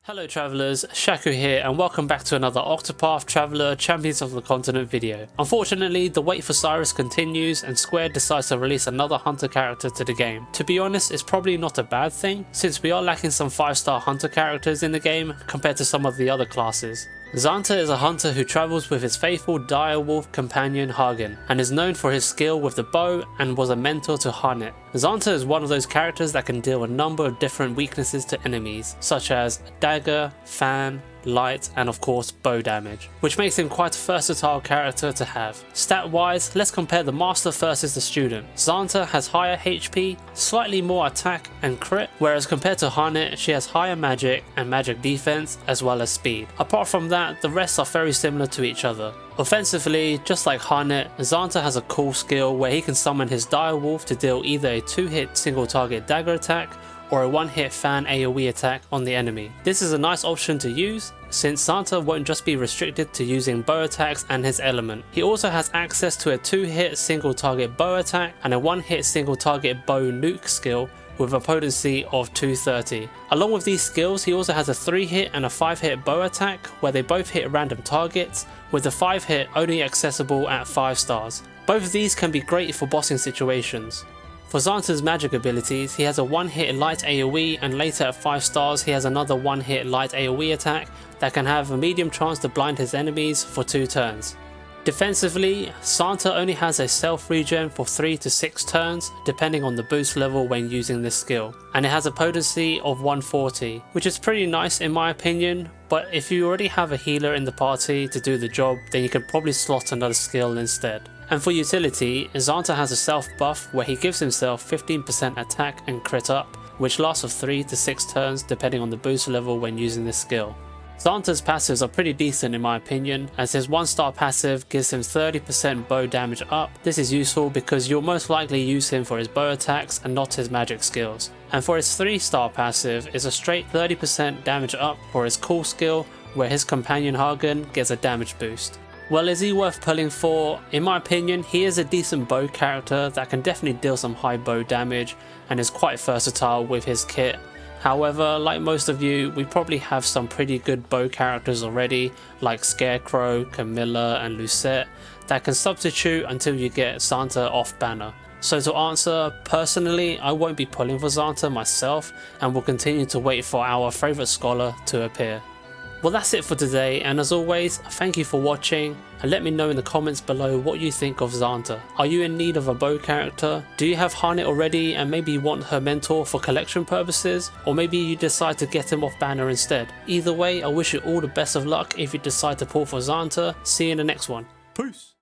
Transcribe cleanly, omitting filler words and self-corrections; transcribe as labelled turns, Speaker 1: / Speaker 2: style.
Speaker 1: Hello travellers, Shaku here and welcome back to another Octopath Traveler Champions of the Continent video. Unfortunately, the wait for Cyrus continues and Square decides to release another hunter character to the game. To be honest, it's probably not a bad thing, since we are lacking some 5-star hunter characters in the game compared to some of the other classes. Xanta is a hunter who travels with his faithful direwolf companion Hagen, and is known for his skill with the bow and was a mentor to Harnett. Xanta is one of those characters that can deal a number of different weaknesses to enemies, such as dagger, fan, light and of course bow damage, which makes him quite a versatile character to have. Stat wise, let's compare the master versus the student. Xanta has higher HP, slightly more attack and crit, whereas compared to Harnett she has higher magic and magic defense as well as speed. Apart from that, the rest are very similar to each other. Offensively, just like Harnett, Xanta has a cool skill where he can summon his direwolf to deal either a 2-hit single target dagger attack or a 1-hit fan AoE attack on the enemy. This is a nice option to use, since Xanta won't just be restricted to using bow attacks and his element. He also has access to a 2-hit single target bow attack and a 1-hit single target bow nuke skill with a potency of 230. Along with these skills, he also has a 3-hit and a 5-hit bow attack where they both hit random targets, with the 5-hit only accessible at 5 stars. Both of these can be great for bossing situations. For Xanta's magic abilities, he has a 1-hit light AoE, and later at 5 stars he has another 1-hit light AoE attack that can have a medium chance to blind his enemies for 2 turns. Defensively, Xanta only has a self regen for 3 to 6 turns depending on the boost level when using this skill, and it has a potency of 140, which is pretty nice in my opinion, but if you already have a healer in the party to do the job, then you can probably slot another skill instead. And for utility, Xanta has a self buff where he gives himself 15% attack and crit up, which lasts for 3 to 6 turns depending on the boost level when using this skill. Xanta's passives are pretty decent in my opinion, as his 1-star passive gives him 30% bow damage up. This is useful because you'll most likely use him for his bow attacks and not his magic skills. And for his 3-star passive is a straight 30% damage up for his cool skill, where his companion Hagen gets a damage boost. Well, is he worth pulling for? In my opinion, he is a decent bow character that can definitely deal some high bow damage and is quite versatile with his kit. However, like most of you, we probably have some pretty good bow characters already, like Scarecrow, Camilla and Lucette, that can substitute until you get Xanta off banner. So to answer, personally I won't be pulling for Xanta myself and will continue to wait for our favourite scholar to appear. Well, that's it for today, and as always, thank you for watching, and let me know in the comments below what you think of Xanta. Are you in need of a bow character? Do you have Harnett already and maybe you want her mentor for collection purposes? Or maybe you decide to get him off banner instead? Either way, I wish you all the best of luck if you decide to pull for Xanta. See you in the next one. Peace!